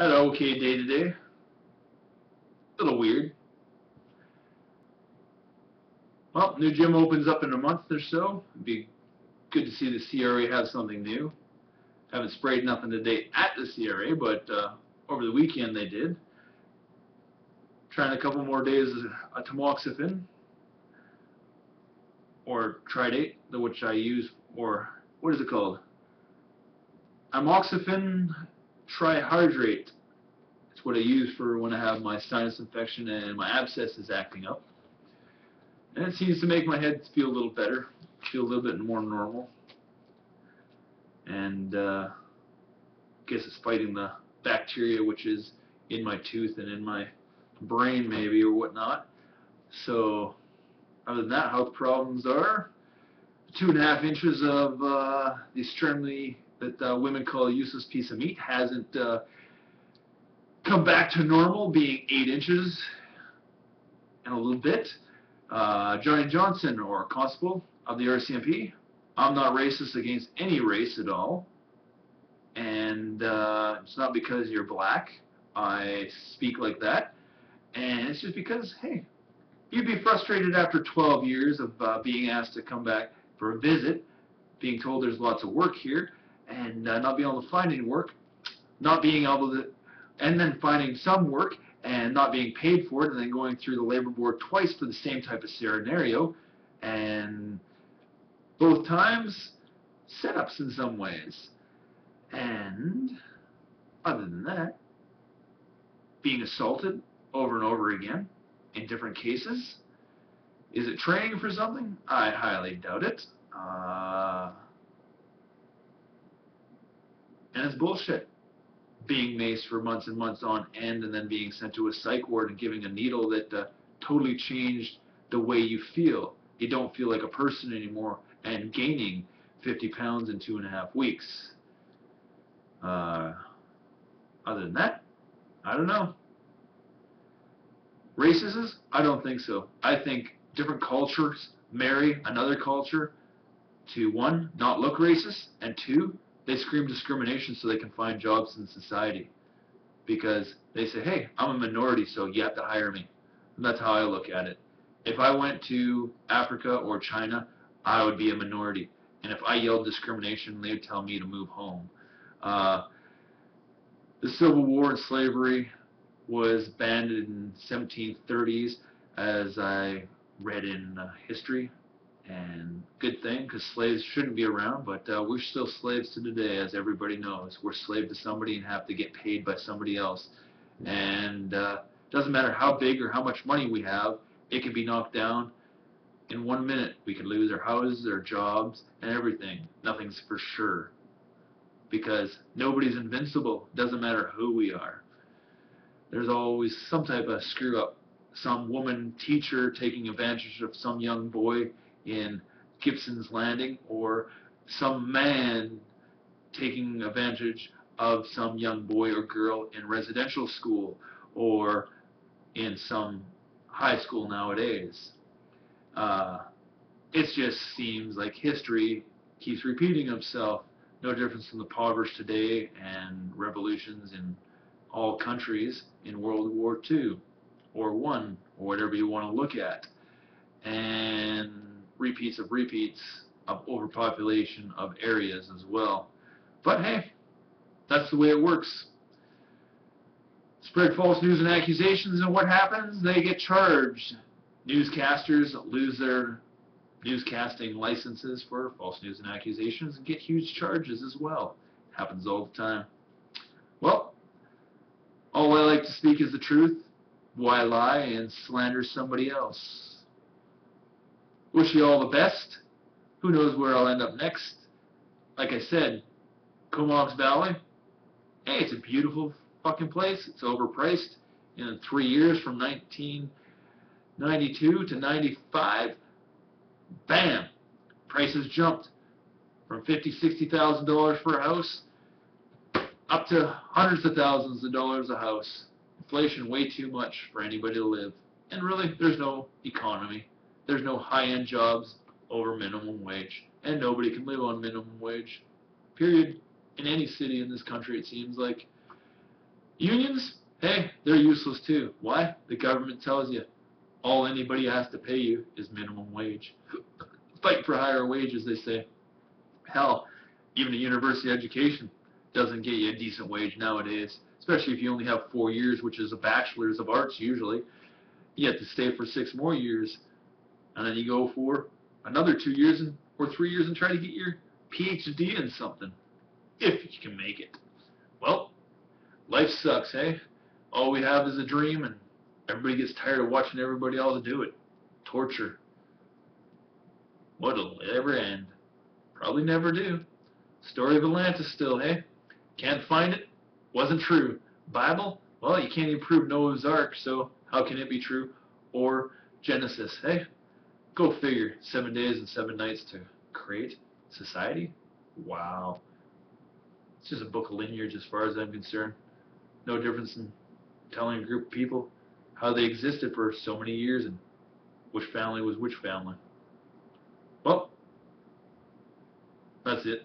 Had an okay day today. A little weird. Well, new gym opens up in a month or so. It'd be good to see the CRA have something new. Haven't sprayed nothing today at the CRA, but over the weekend they did. Trying a couple more days of tamoxifen or tridate, which I use, or what is it called? Amoxifen trihydrate. It's what I use for when I have my sinus infection and my abscess is acting up. And it seems to make my head feel a little better, feel a little bit more normal. And I guess it's fighting the bacteria which is in my tooth and in my brain maybe or whatnot. So other than that, health problems are 2.5 inches of the extremely that women call a useless piece of meat hasn't come back to normal, being 8 inches and a little bit. Johnny Johnson, or constable of the RCMP. I'm not racist against any race at all, and it's not because you're black I speak like that, and it's just because, hey, you'd be frustrated after 12 years of being asked to come back for a visit, being told there's lots of work here, and not being able to find any work, not being able to, and then finding some work and not being paid for it, and then going through the labor board twice for the same type of scenario, and both times setups in some ways. And other than that, being assaulted over and over again in different cases. Is it training for something? I highly doubt it. And it's bullshit. Being maced for months and months on end and then being sent to a psych ward and giving a needle that totally changed the way you feel. You don't feel like a person anymore, and gaining 50 pounds in 2.5 weeks. Other than that, I don't know. Racism? I don't think so. I think different cultures marry another culture to, one, not look racist, and two, they scream discrimination so they can find jobs in society. Because they say, hey, I'm a minority, so you have to hire me. And that's how I look at it. If I went to Africa or China, I would be a minority. And if I yelled discrimination, they would tell me to move home. The Civil War and slavery was banned in 1730s, as I read in history. And good thing, because slaves shouldn't be around, but we're still slaves to today, as everybody knows. We're slave to somebody and have to get paid by somebody else. And doesn't matter how big or how much money we have, it can be knocked down in 1 minute. We could lose our houses, our jobs, and everything. Nothing's for sure. Because nobody's invincible. Doesn't matter who we are. There's always some type of screw up. Some woman teacher taking advantage of some young boy in Gibson's Landing, or some man taking advantage of some young boy or girl in residential school or in some high school nowadays. It just seems like history keeps repeating itself. No difference from the impoverished today and revolutions in all countries in World War II or I, or whatever you want to look at. And repeats of overpopulation of areas as well. But hey, that's the way it works. Spread false news and accusations, and what happens? They get charged. Newscasters lose their newscasting licenses for false news and accusations and get huge charges as well. It happens all the time. Well, all I like to speak is the truth. Why lie and slander somebody else? Wish you all the best. Who knows where I'll end up next? Like I said, Comox Valley, hey, it's a beautiful fucking place. It's overpriced. In 3 years, from 1992 to 95, bam, prices jumped from $50,000, $60,000 for a house up to hundreds of thousands of dollars a house. Inflation way too much for anybody to live. And really, there's no economy. There's no high-end jobs over minimum wage, and nobody can live on minimum wage, period. In any city in this country, it seems like Unions, hey, they're useless too. Why? The government tells you all anybody has to pay you is minimum wage. Fight for higher wages, they say. Hell, even a university education doesn't get you a decent wage nowadays, especially if you only have 4 years, which is a bachelor's of arts usually. You have to stay for 6 more years, and then you go for another 2 years or 3 years and try to get your PhD in something, if you can make it. Well, life sucks, hey? All we have is a dream, and everybody gets tired of watching everybody else do it. Torture. What'll ever end? Probably never do. Story of Atlantis still, hey? Can't find it? Wasn't true. Bible? Well, you can't even prove Noah's Ark, so how can it be true? Or Genesis, hey? Go figure. 7 days and 7 nights to create society? Wow. It's just a book of lineage as far as I'm concerned. No difference in telling a group of people how they existed for so many years and which family was which family. Well, that's it.